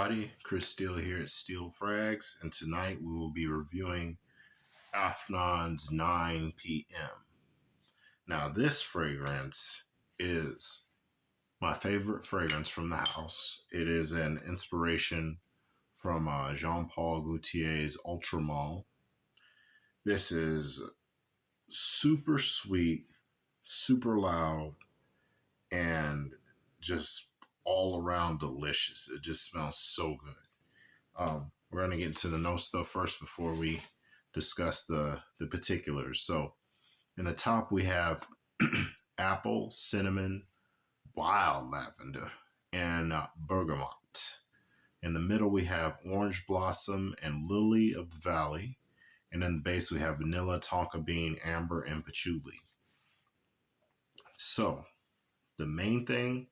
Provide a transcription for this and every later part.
everybody. Chris Steele here at Steel Frags, and tonight we will be reviewing AFNAN's 9 p.m. Now, this fragrance is my favorite fragrance from the house. It is an inspiration from Jean-Paul Gaultier's Ultramall. This is super sweet, super loud, and just all around delicious. It just smells so good. We're going to get into the notes though first before we discuss the particulars. So in the top we have apple, cinnamon, wild lavender, and bergamot. In the middle we have orange blossom and lily of the valley. And in the base we have vanilla, tonka bean, amber, and patchouli. So the main thing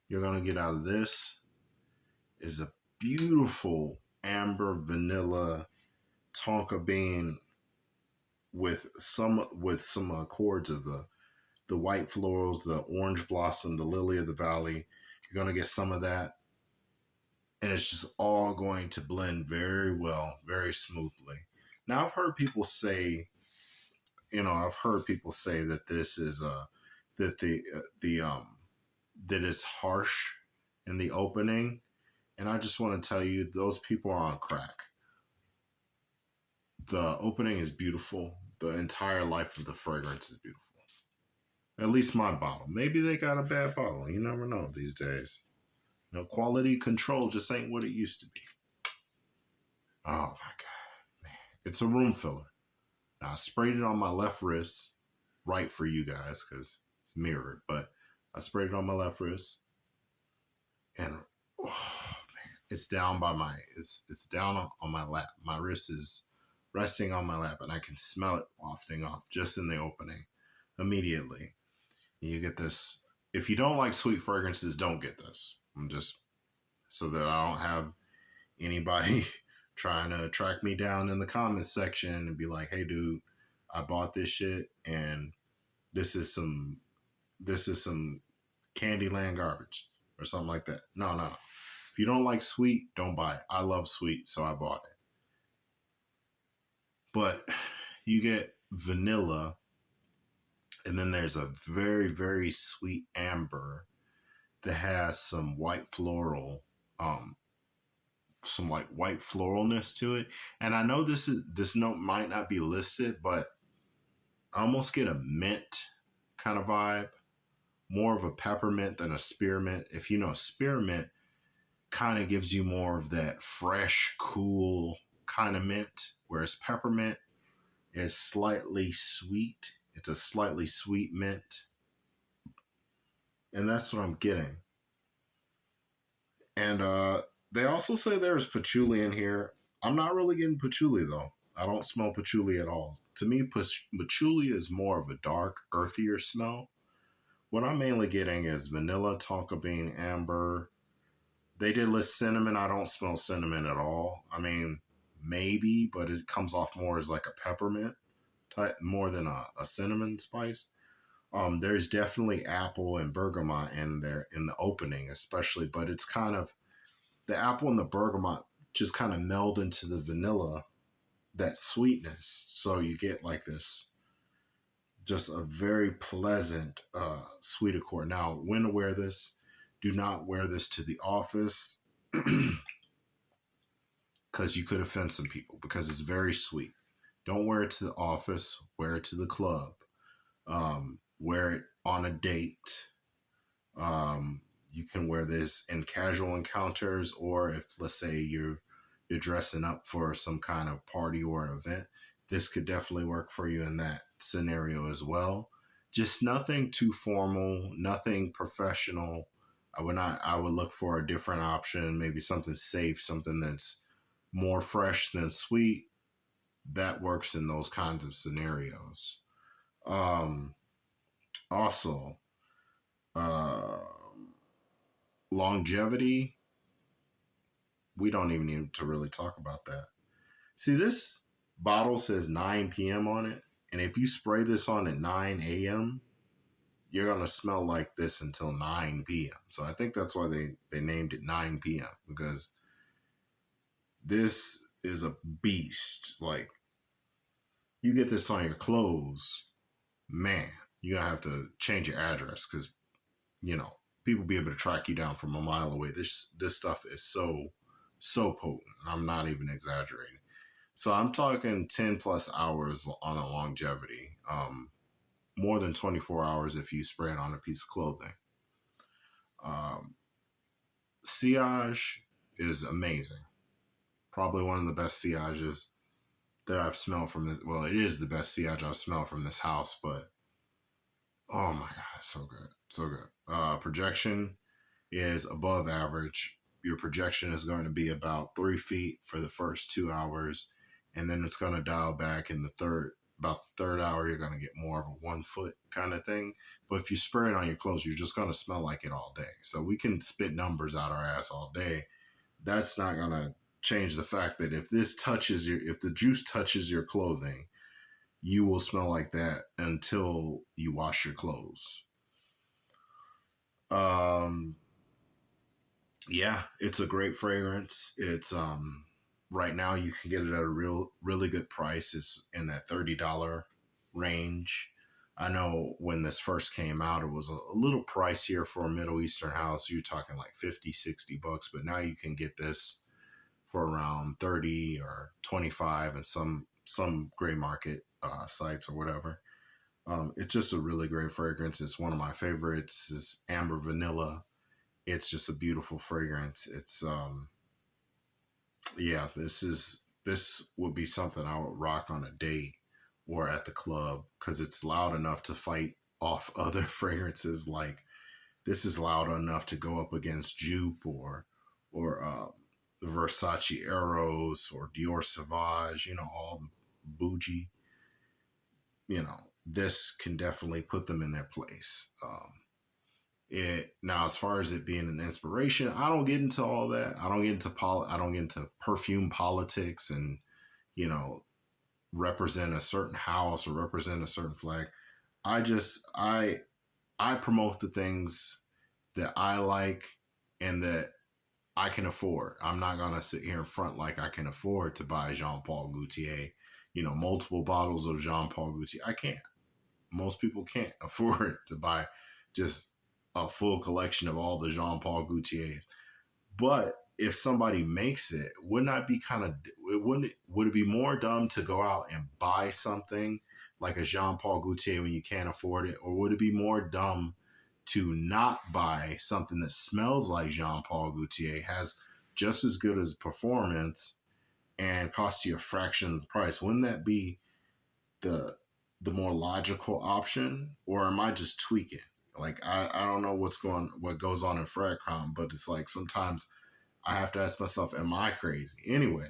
you're going to get out of this is a beautiful amber vanilla tonka bean with some chords of the white florals, the orange blossom, the lily of the valley. You're going to get some of that, and it's just all going to blend very well, very smoothly. Now, I've heard people say that this is that it's harsh in the opening, and I just want to tell you, those people are on crack. The opening is beautiful. The entire life of the fragrance is beautiful. At least my bottle. Maybe they got a bad bottle. You never know these days. Quality control just ain't what it used to be. Oh my God, man. It's a room filler. Now, I sprayed it on my left wrist, right for you guys, because it's mirrored, but I sprayed it on my left wrist, and oh man, it's down by it's down on my lap. My wrist is resting on my lap, and I can smell it wafting off just in the opening immediately. You get this. If you don't like sweet fragrances, don't get this. I'm just so that I don't have anybody trying to track me down in the comments section and be like, "Hey, dude, I bought this shit, and this is some Candyland garbage," or something like that. No. If you don't like sweet, don't buy it. I love sweet, so I bought it. But you get vanilla, and then there's a very, very sweet amber that has some white floral, some like white floralness to it. And I know this note might not be listed, but I almost get a mint kind of vibe. More of a peppermint than a spearmint. If you know, spearmint kind of gives you more of that fresh, cool kind of mint, whereas peppermint is slightly sweet. It's a slightly sweet mint. And that's what I'm getting. And they also say there's patchouli in here. I'm not really getting patchouli, though. I don't smell patchouli at all. To me, patchouli is more of a dark, earthier smell. What I'm mainly getting is vanilla, tonka bean, amber. They did list cinnamon. I don't smell cinnamon at all. I mean, maybe, but it comes off more as like a peppermint type, more than a cinnamon spice. There's definitely apple and bergamot in there in the opening, especially, but it's kind of the apple and the bergamot just kind of meld into the vanilla, that sweetness. So you get like this, just a very pleasant, sweet accord. Now, when to wear this? Do not wear this to the office because you could offend some people because it's very sweet. Don't wear it to the office. Wear it to the club. Wear it on a date. You can wear this in casual encounters, or if, let's say, you're dressing up for some kind of party or an event. This could definitely work for you in that scenario as well. Just nothing too formal, nothing professional. I would look for a different option, maybe something safe, something that's more fresh than sweet. That works in those kinds of scenarios. Also, longevity. We don't even need to really talk about that. See, this bottle says 9 p.m. on it. And if you spray this on at 9 a.m., you're going to smell like this until 9 p.m. So I think that's why they named it 9 p.m. because This is a beast. Like, you get this on your clothes, man, you're gonna have to change your address because, you know, people be able to track you down from a mile away. This stuff is so potent. I'm not even exaggerating. So I'm talking 10 plus hours on a longevity. More than 24 hours if you spray it on a piece of clothing. Um, Sillage is amazing. Probably one of the best sillages that I've smelled from this. Well, it is the best sillage I've smelled from this house, but oh my god, so good, so good. Projection is above average. Your projection is going to be about 3 feet for the first 2 hours, and then it's going to dial back in the about the third hour. You're going to get more of a 1 foot kind of thing. But if you spray it on your clothes, you're just going to smell like it all day. So we can spit numbers out our ass all day. That's not going to change the fact that if the juice touches your clothing, you will smell like that until you wash your clothes. Um, yeah, it's a great fragrance. It's right now you can get it at a really good price. It's in that $30 range. I know when this first came out, it was a little pricier for a Middle Eastern house. You're talking like 50, $60, but now you can get this for around 30 or 25 and some gray market sites or whatever. It's just a really great fragrance. It's one of my favorites. It's amber vanilla. It's just a beautiful fragrance. It's yeah, this would be something I would rock on a date or at the club because it's loud enough to fight off other fragrances. Like, this is loud enough to go up against Jupe or Versace Eros or Dior Sauvage. You know, all the bougie. You know, this can definitely put them in their place. It now, as far as it being an inspiration, I don't get into all that. I don't get into perfume politics and, you know, represent a certain house or represent a certain flag. I just I promote the things that I like and that I can afford. I'm not gonna sit here in front like I can afford to buy Jean Paul Gaultier, you know, multiple bottles of Jean Paul Gaultier. I can't. Most people can't afford to buy just a full collection of all the Jean Paul Gaultiers. But if somebody makes it, wouldn't that be kind of would it be more dumb to go out and buy something like a Jean Paul Gaultier when you can't afford it, or would it be more dumb to not buy something that smells like Jean Paul Gaultier, has just as good as performance, and costs you a fraction of the price? Wouldn't that be the the more logical option, or am I just tweaking? Like, I don't know what goes on in FragCom, but it's like sometimes I have to ask myself, am I crazy? Anyway,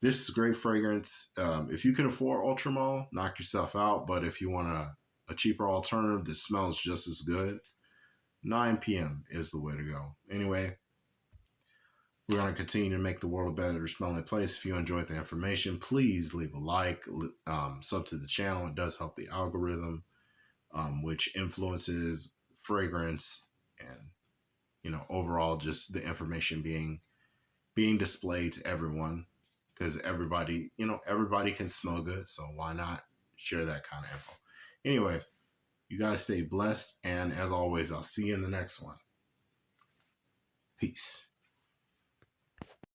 this is a great fragrance. If you can afford Ultramall, knock yourself out. But if you want a cheaper alternative that smells just as good, 9 p.m. is the way to go. Anyway, we're going to continue to make the world a better smelling place. If you enjoyed the information, please leave a like, sub to the channel. It does help the algorithm, which influences fragrance and, you know, overall just the information being displayed to everyone, because everybody can smell good. So why not share that kind of info? Anyway, you guys stay blessed. And as always, I'll see you in the next one. Peace.